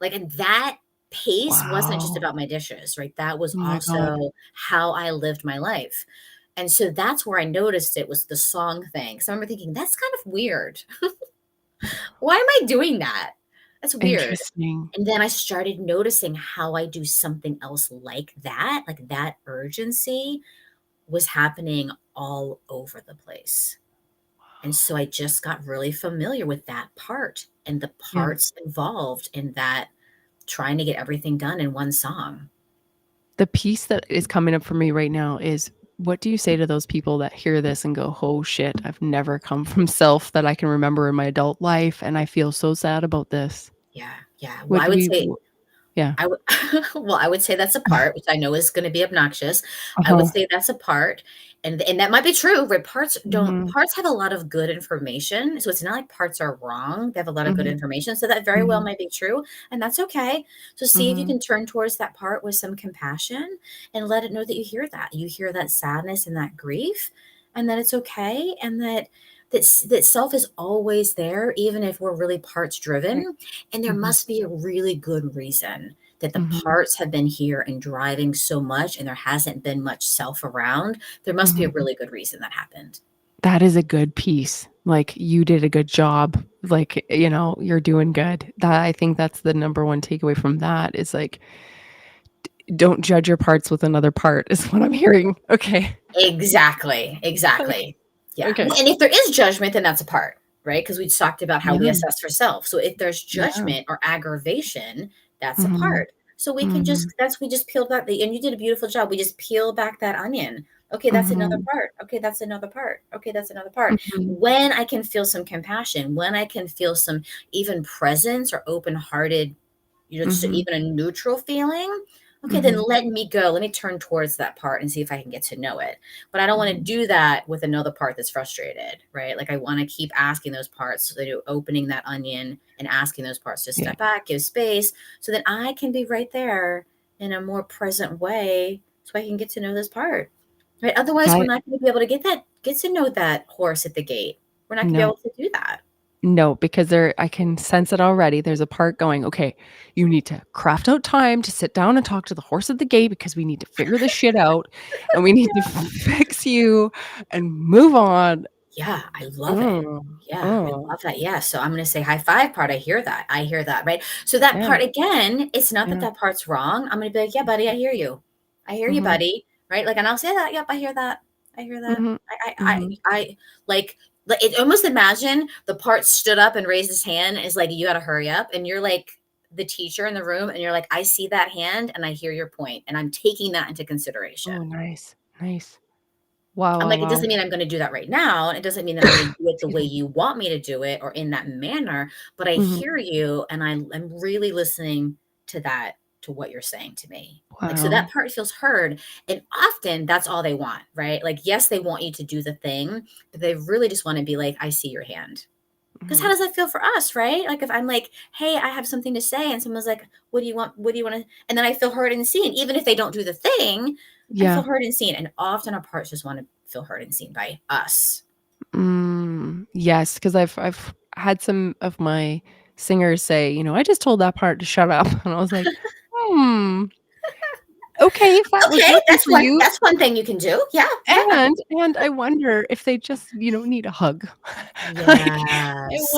Like, and that pace wasn't just Wow. about my dishes, right? That was Oh my god. also how I lived my life. And so that's where I noticed it was the song thing. So I remember thinking, "That's kind of weird. Why am I doing that? That's weird." Interesting. And then I started noticing how I do something else like that urgency was happening all over the place. And so I just got really familiar with that part and the Yeah. parts involved in that trying to get everything done in one song. The piece that is coming up for me right now is, what do you say to those people that hear this and go, "Oh shit, I've never come from self that I can remember in my adult life, and I feel so sad about this." Yeah, yeah. Well, What I do would we say w Yeah. I would well, I would say that's a part, which I know is gonna be obnoxious. I would Uh-huh. say that's a part, and that might be true, where Mhm. parts have a lot of good information, so it's not like parts are wrong, they have a lot of good Mhm. information, so that very well Mhm. might be true, and that's okay. So see if you Mhm. can turn towards that part with some compassion and let it know that you hear that. You hear that sadness and that grief, and that it's okay, and that self is always there, even if we're really parts Right. driven, and there Mhm. must be a really good reason that the Mhm. parts have been here and driving so much and there hasn't been much self around. There must be a Mhm. really good reason that happened. That is a good piece. Like, you did a good job. Like, you're doing good. That I think that's the number one takeaway from that is, like, don't judge your parts with another part is what I'm hearing. Okay. Exactly, Okay. exactly. Yeah, Okay. and if there is judgment, then that's a part, right? Because we talked about how we Yeah. assess for self. So if there's Yeah. judgment or aggravation, that's a Mhm. part. So we can just Mhm. we just peeled back and you did a beautiful job. We just peel back that onion. Okay, that's another Mhm. part. Okay, that's another part. Okay, that's another part. Mhm. When I can feel some compassion, when I can feel some even presence or open-hearted, just Mhm. even a neutral feeling, okay, then Mhm. let me go. Let me turn towards that part and see if I can get to know it. But I don't want to Mhm. do that with another part that's frustrated, right? Like I want to keep asking those parts, so they're opening that onion and asking those parts to Yeah. step back, give space, so that I can be right there in a more present way, so I can get to know this part. Right? Otherwise, we're That not going to be able to get to know that horse at the gate. We're not going to be no. able to do that. No, because I can sense it already. There's a part going, "Okay, you need to craft out time to sit down and talk to the horse at the gate because we need to figure this shit out, and we need to fix you and move on." Yeah, I love it. Mm. Yeah, I Oh. love that. Yeah, so I'm gonna say high five part. I hear that. I hear that, right? So that Yeah. part again, it's not that Yeah. that part's wrong. I'm gonna be like, "Yeah, buddy, I hear you. I hear you, Mhm. buddy." Right? Like, and I'll say that. "Yep, I hear that. I hear that." Mhm. Mhm. I like it almost imagine the part stood up and raised his hand and is like, "You gotta hurry up." And you're like the teacher in the room, and you're like, "I see that hand and I hear your point, and I'm taking that into Oh, consideration." nice. Nice. Wow, I'm wow, like, it wow. doesn't mean I'm gonna do that right now, and it doesn't mean that I'm gonna do it the Excuse way me. you want me to do it or in that manner, but I Mhm. hear you and I'm really listening to that to what you're saying to me. Like, so that Wow. part feels heard, and often that's all they want, right? Like, yes, they want you to do the thing, but they really just wanna be like, "I see your hand." 'Cause how Mhm. does that feel for us, right? Like, if I'm like, "Hey, I have something to say," and someone's like, "What do you want? What do you wanna," and then I feel heard and seen. Even if they don't do the thing, I feel Yeah. heard and seen, and often our parts just wanna feel heard and seen by us. Yes, because I've had some of my singers say, "I just told that part to shut up." And I was like, "Hmm, okay, if that was Okay, working for you." that's one thing you can do. Yeah, yeah. And I wonder if they just, need a hug. Like, Yes.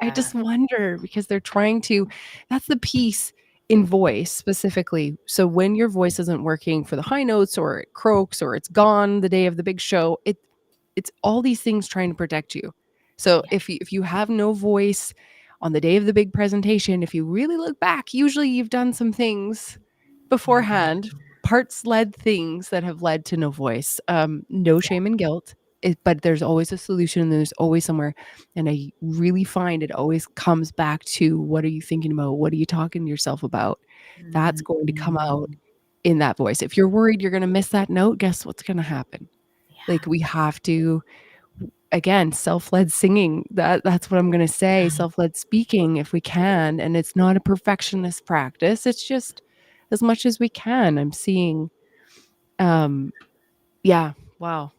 I Yeah. just wonder because they're trying to that's the piece in voice specifically. So when your voice isn't working for the high notes or it croaks or it's gone the day of the big show, it's all these things trying to protect you. So Yeah. if you have no voice on the day of the big presentation, if you really look back, usually you've done some things Yeah. beforehand, parts led things that have led to no voice. No Yeah. shame and guilt, but there's always a solution and there's always somewhere. And I really find it always comes back to what are you thinking about? What are you talking to yourself about? That's going to come out Mhm. in that voice. If you're worried you're going to miss that note, guess what's going to happen? Yeah. Like we have to again, self-led singing. That's what I'm gonna say, Yeah. self-led speaking if we can, and it's not a perfectionist practice, it's just as much as we can. I'm seeing, um yeah, wow.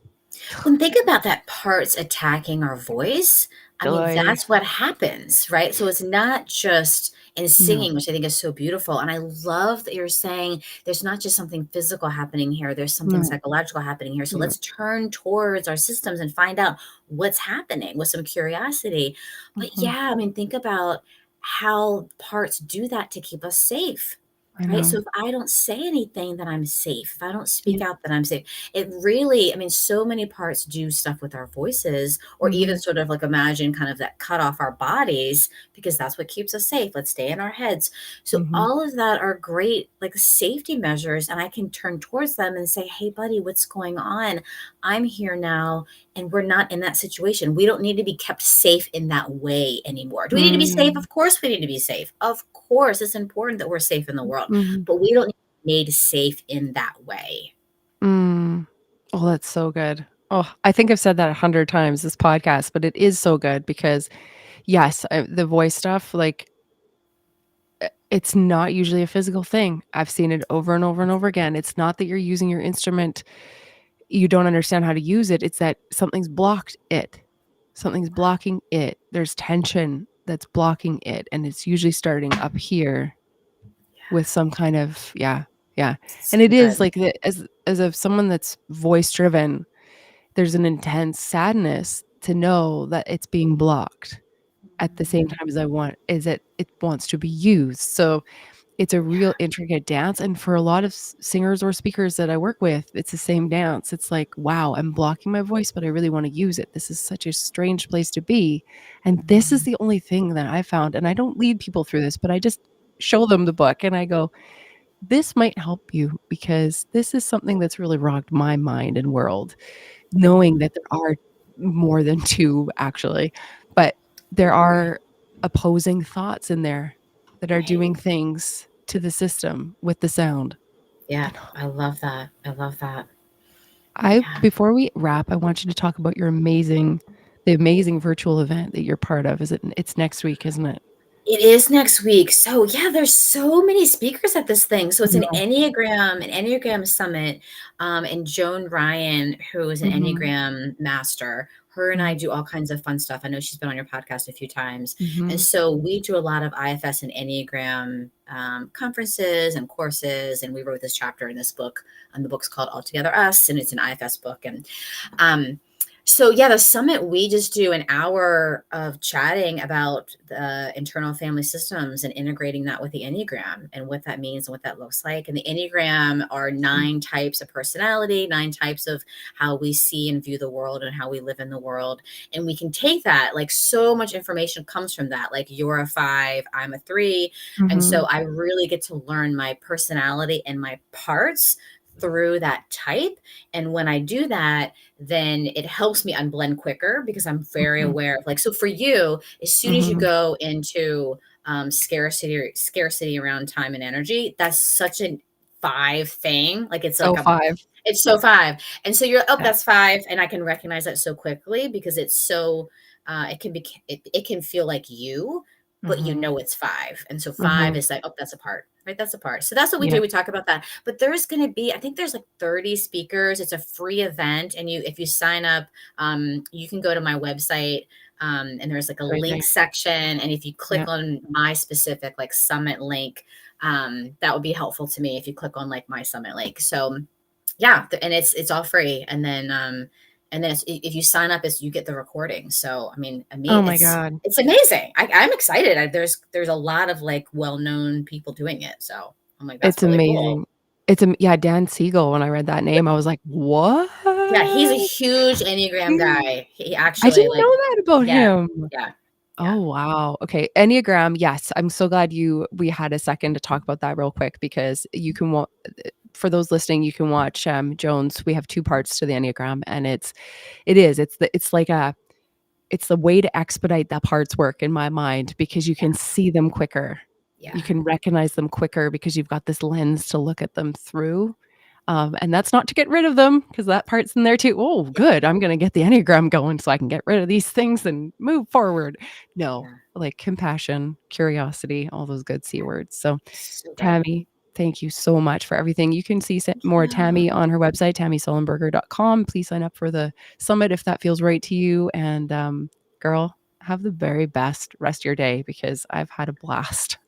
When think about that parts attacking our voice, I mean, Joy. that's what happens, right? So it's not just in No. singing, which I think is so beautiful. And I love that you're saying there's not just something physical happening here, there's something No. psychological happening here. So No. let's turn towards our systems and find out what's happening with some curiosity. But Mhm. yeah, I mean, think about how parts do that to keep us safe. I Right. So know. if I don't say anything, then I'm safe. If I don't speak Yeah. out, then I'm safe. It really, I mean, so many parts do stuff with our voices, or even Mhm. sort of like imagine kind of that cut off our bodies because that's what keeps us safe. Let's stay in our heads. So Mhm. all of that are great like safety measures. And I can turn towards them and say, hey, buddy, what's going on? I'm here now. And we're not in that situation. We don't need to be kept safe in that way anymore. Do we need to be safe? Mm. Of course we need to be safe. Of course. It's important that we're safe in the world, Mhm. but we don't need to be made safe in that way. Mm. Oh, that's so good. Oh, I think I've said that 100 times this podcast, but it is so good because, yes, the voice stuff, like, it's not usually a physical thing. I've seen it over and over and over again. It's not that you're using your instrument, you don't understand how to use it, it's that something's blocked it. Something's blocking it. There's tension that's blocking it, and it's usually starting up here with some kind of yeah, and So it is good. like the as of someone that's voice driven, there's an intense sadness to know that it's being blocked at the same Mm, time as I want is it wants to be used, so it's a yeah. real intricate dance, and for a lot of singers or speakers that I work with, it's the same dance. It's like, "Wow, I'm blocking my voice, but I really wanna use it. This is such a strange place to be," and this is Mhm. the only thing that I found, and I don't lead people through this, but I just show them the book, and I go, "This might help you because this is something that's really rocked my mind and world." Knowing Mhm. that there are more than 2 actually, but there Right. are opposing thoughts in there that are Right. doing things to the system with the sound. Yeah. And I love that. I love that. I Yeah. before we wrap, I want you to talk about the amazing virtual event that you're part of. It's next week, isn't it? It is next week. So yeah, there's so many speakers at this thing. So I it's know. An Enneagram Summit. And Joan Ryan, who is an Mhm, Enneagram master, her and I mhm, do all kinds of fun stuff. I know she's been on your podcast a few times. And mhm, so we do a lot of IFS and Enneagram conferences and courses. And we wrote this chapter in this book. And the book's called Altogether Us, and it's an IFS book. And um, so yeah, the summit, we just do an hour of chatting about the internal family systems and integrating that with the Enneagram and what that means and what that looks like. And the Enneagram are mm, 9 types of personality, 9 types of how we see and view the world and how we live in the world. And we can take that, like so much information comes from that. Like you're a 5, I'm a 3. And so mhm, I really get to learn my personality and my parts through that type. And when I do that, then it helps me unblend quicker because I'm very mhm, aware of like, so for you, as soon as you mhm. go into scarcity around time and energy, that's such a 5 thing. Like it's like So a 5. it's so 5. And so you're, oh, Yeah. that's 5. And I can recognize that so quickly because it's so, it can be, it can feel like you, but you Mhm, know it's 5. And so 5 mhm. is like, oh, that's a part, right? That's a part. So that's what we Yeah. do. We talk about that. But there's going to be, I think there's like 30 speakers. It's a free event. And if you sign up, you can go to my website. And there's like a It's right there. link section. And if you click Yeah. on my specific like summit link, that would be helpful to me if you click on like my summit link. So yeah, and it's all free, and then if you sign up, is you get the recording. So I mean, Oh my god. it's amazing. I'm excited. There's a lot of like well known people doing it. So I'm like, that's It's really cool. amazing. Yeah, Dan Siegel, when I read that name, I was like, "What?" Yeah, he's a huge Enneagram guy. He I actually didn't like, know that about yeah, him. yeah, yeah, Oh, wow. Okay, Enneagram, yes, I'm so glad we had a second to talk about that real quick because you can for those listening, you can watch, Jones. We have 2 parts to the Enneagram, and it's the way to expedite that part's work in my mind because you yeah, can see them quicker. You yeah, can recognize them quicker because you've got this lens to look at them through. And that's not to get rid of them because that part's in there too. Oh, yeah, good. I'm going to get the Enneagram going so I can get rid of these things and move forward. No, yeah. like compassion, curiosity, all those good C words. So, So good. Tammy, thank you so much for everything. You can see more Yeah. Tammy on her website, tammysollenberger.com. Please sign up for the summit if that feels right to you. And girl, have the very best rest of your day because I've had a blast.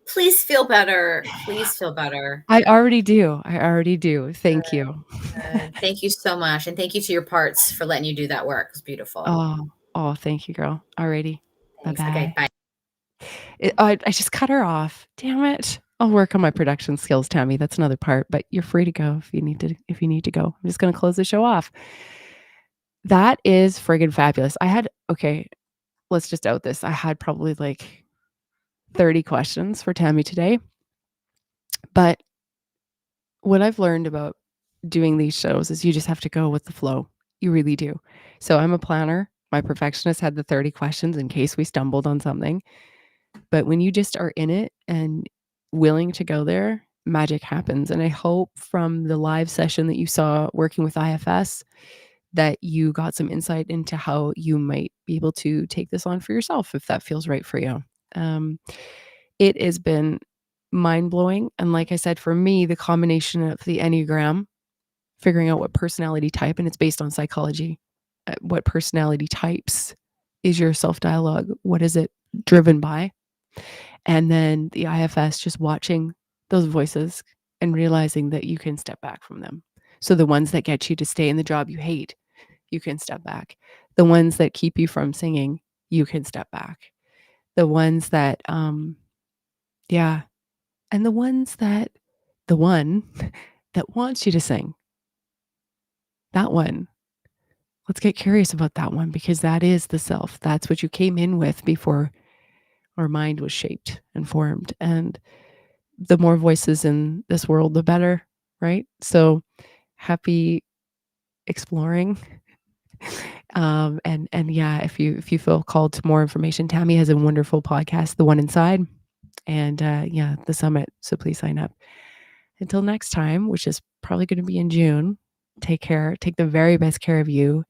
Please feel better. Please feel better. I already do. I already do. Thank Good, you. good. Thank you so much, and thank you to your parts for letting you do that work. It's beautiful. Oh, thank you, girl. Alrighty. Thanks. Okay, Bye-bye. bye. I just cut her off. Damn it. I'll work on my production skills, Tammy. That's another part, but you're free to go if you need to go. I'm just gonna close the show off. That is friggin' fabulous. Okay, let's just out this. I had probably like 30 questions for Tammy today, but what I've learned about doing these shows is you just have to go with the flow. You really do. So I'm a planner. My perfectionist had the 30 questions in case we stumbled on something. But when you just are in it and willing to go there, magic happens. And I hope from the live session that you saw working with IFS that you got some insight into how you might be able to take this on for yourself if that feels right for you. Um, it has been mind blowing. And like I said, for me, the combination of the Enneagram, figuring out what personality type, and it's based on psychology, what personality types is your self dialogue? What is it driven by? And then the IFS, just watching those voices and realizing that you can step back from them. So the ones that get you to stay in the job you hate, you can step back. The ones that keep you from singing, you can step back. The ones that, yeah. And the one that wants you to sing, that one, let's get curious about that one because that is the self. That's what you came in with before our mind was shaped and formed. And the more voices in this world, the better, right? So happy exploring. And yeah, if you feel called to more information, Tammy has a wonderful podcast, The One Inside, and yeah, the summit. So please sign up. Until next time, which is probably going to be in June. Take care. Take the very best care of you.